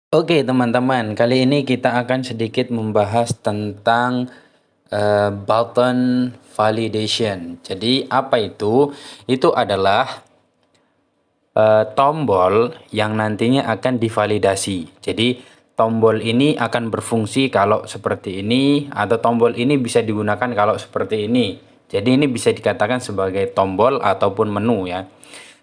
Oke teman-teman, kali ini kita akan sedikit membahas tentang button validation. Jadi apa itu? Itu adalah tombol yang nantinya akan divalidasi. Jadi tombol ini akan berfungsi kalau seperti ini, atau tombol ini bisa digunakan kalau seperti ini. Jadi ini bisa dikatakan sebagai tombol ataupun menu ya.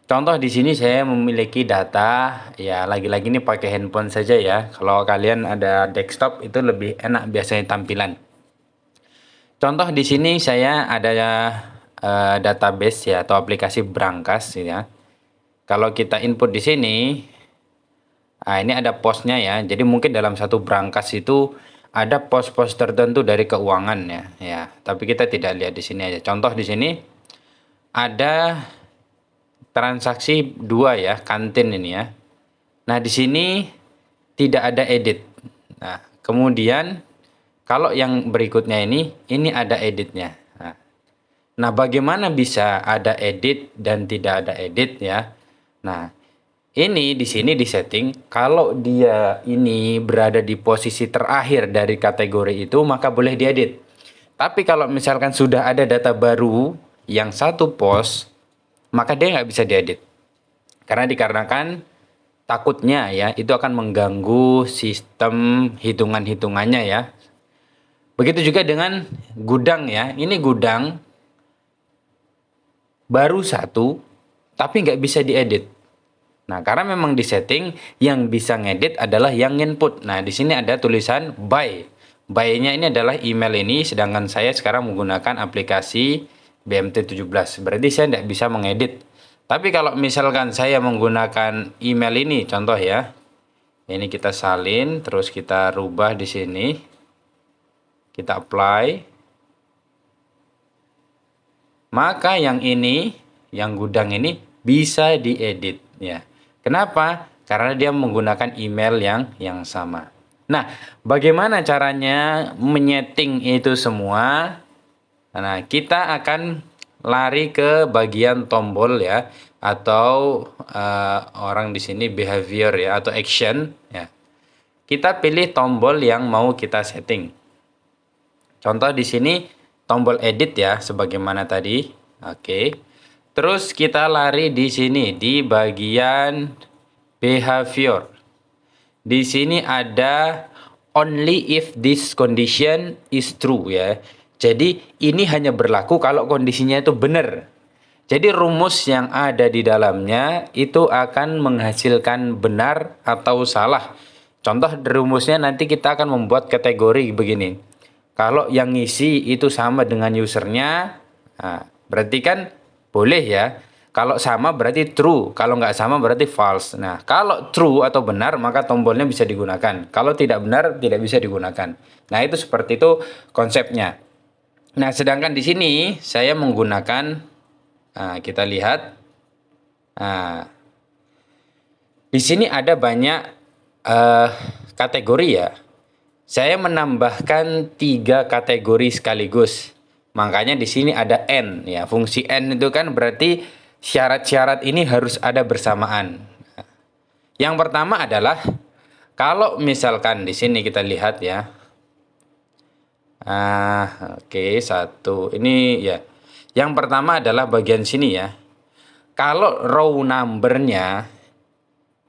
Contoh di sini saya memiliki data, ya lagi-lagi ini pakai handphone saja ya. Kalau kalian ada desktop itu lebih enak biasanya tampilan. Contoh di sini saya ada database ya atau aplikasi Brankas ya. Kalau kita input di sini, nah ini ada posnya ya. Jadi mungkin dalam satu Brankas itu ada pos-pos tertentu dari keuangan ya. Ya, tapi kita tidak lihat di sini aja. Contoh di sini ada transaksi dua ya, kantin ini ya. Nah, di sini tidak ada edit. Nah, kemudian kalau yang berikutnya ini ada editnya. Nah, bagaimana bisa ada edit dan tidak ada edit ya? Nah, ini di sini disetting kalau dia ini berada di posisi terakhir dari kategori itu maka boleh diedit. Tapi kalau misalkan sudah ada data baru yang satu pos, maka dia nggak bisa diedit. Karena dikarenakan takutnya ya itu akan mengganggu sistem hitungan-hitungannya ya. Begitu juga dengan gudang ya. Ini gudang baru satu tapi nggak bisa diedit. Nah, karena memang di setting yang bisa ngedit adalah yang input. Nah, di sini ada tulisan by. By-nya ini adalah email ini, sedangkan saya sekarang menggunakan aplikasi BMT17. Berarti saya tidak bisa mengedit. Tapi kalau misalkan saya menggunakan email ini, contoh ya, ini kita salin, terus kita rubah di sini, kita apply, maka yang ini, yang gudang ini bisa diedit ya. Kenapa? Karena dia menggunakan email yang sama. Nah, bagaimana caranya menyeting itu semua? Nah, kita akan lari ke bagian tombol ya, atau orang di sini behavior ya, atau action ya. Kita pilih tombol yang mau kita setting. Contoh di sini tombol edit ya, sebagaimana tadi. Oke. Terus kita lari di sini di bagian behavior. Di sini ada only if this condition is true ya. Jadi ini hanya berlaku kalau kondisinya itu benar. Jadi rumus yang ada di dalamnya itu akan menghasilkan benar atau salah. Contoh rumusnya nanti kita akan membuat kategori begini. Kalau yang ngisi itu sama dengan usernya, nah, berarti kan boleh ya. Kalau sama berarti true, kalau nggak sama berarti false. Nah, kalau true atau benar maka tombolnya bisa digunakan. Kalau tidak benar tidak bisa digunakan. Nah, itu seperti itu konsepnya. Nah, sedangkan di sini saya menggunakan, nah, kita lihat, nah, di sini ada banyak eh, kategori ya. Saya menambahkan 3 kategori sekaligus. Makanya di sini ada N ya. Fungsi N itu kan berarti syarat-syarat ini harus ada bersamaan. Yang pertama adalah kalau misalkan di sini kita lihat ya. Oke, satu. Ini ya. Yang pertama adalah bagian sini ya. Kalau row number-nya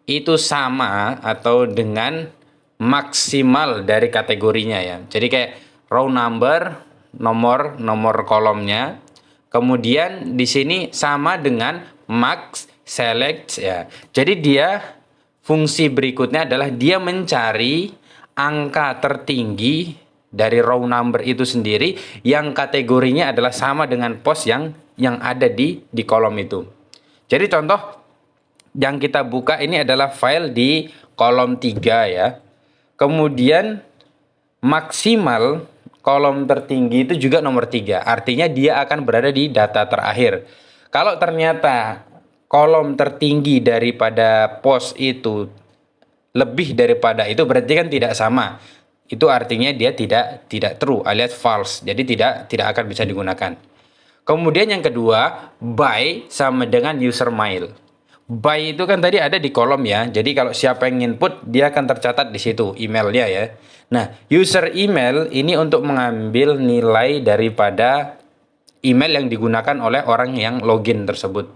itu sama atau dengan maksimal dari kategorinya ya. Jadi kayak row number, nomor kolomnya. Kemudian di sini sama dengan max select ya. Jadi dia fungsi berikutnya adalah dia mencari angka tertinggi dari row number itu sendiri yang kategorinya adalah sama dengan pos yang ada di kolom itu. Jadi contoh yang kita buka ini adalah file di kolom 3 ya. Kemudian maksimal kolom tertinggi itu juga nomor 3. Artinya dia akan berada di data terakhir. Kalau ternyata kolom tertinggi daripada pos itu lebih daripada itu berarti kan tidak sama. Itu artinya dia tidak true alias false. Jadi tidak akan bisa digunakan. Kemudian yang kedua, by sama dengan user mail. By itu kan tadi ada di kolom ya. Jadi kalau siapa yang input, dia akan tercatat di situ emailnya ya. Nah, user email ini untuk mengambil nilai daripada email yang digunakan oleh orang yang login tersebut.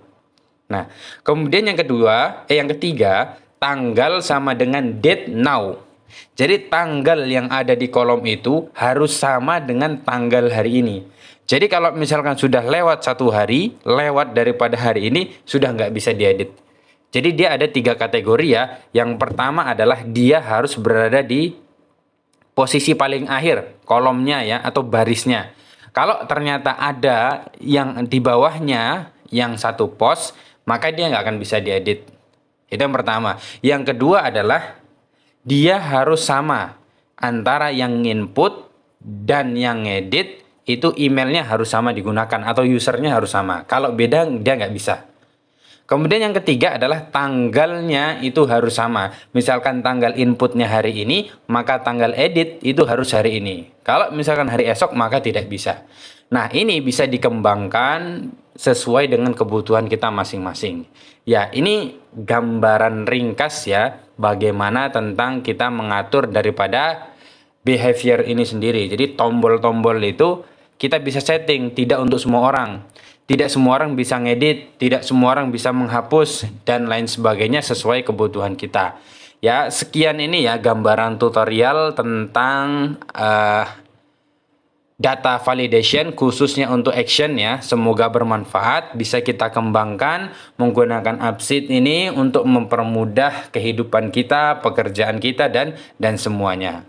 Nah, kemudian yang ketiga, tanggal sama dengan date now. Jadi tanggal yang ada di kolom itu harus sama dengan tanggal hari ini. Jadi kalau misalkan sudah lewat 1 hari, lewat daripada hari ini, sudah nggak bisa diedit. Jadi dia ada 3 kategori ya. Yang pertama adalah dia harus berada di posisi paling akhir kolomnya ya, atau barisnya. Kalau ternyata ada yang di bawahnya yang satu pos, maka dia nggak akan bisa diedit. Itu yang pertama. Yang kedua adalah dia harus sama antara yang input dan yang ngedit, itu emailnya harus sama digunakan atau usernya harus sama. Kalau beda dia nggak bisa. Kemudian yang ketiga adalah tanggalnya itu harus sama. Misalkan tanggal inputnya hari ini, maka tanggal edit itu harus hari ini. Kalau misalkan hari esok, maka tidak bisa. Nah, ini bisa dikembangkan sesuai dengan kebutuhan kita masing-masing. Ya, ini gambaran ringkas ya, bagaimana tentang kita mengatur daripada behavior ini sendiri. Jadi tombol-tombol itu kita bisa setting, tidak untuk semua orang. Tidak semua orang bisa ngedit, tidak semua orang bisa menghapus, dan lain sebagainya sesuai kebutuhan kita. Ya, sekian ini ya gambaran tutorial tentang data validation khususnya untuk action ya. Semoga bermanfaat, bisa kita kembangkan menggunakan Upsheet ini untuk mempermudah kehidupan kita, pekerjaan kita, dan semuanya.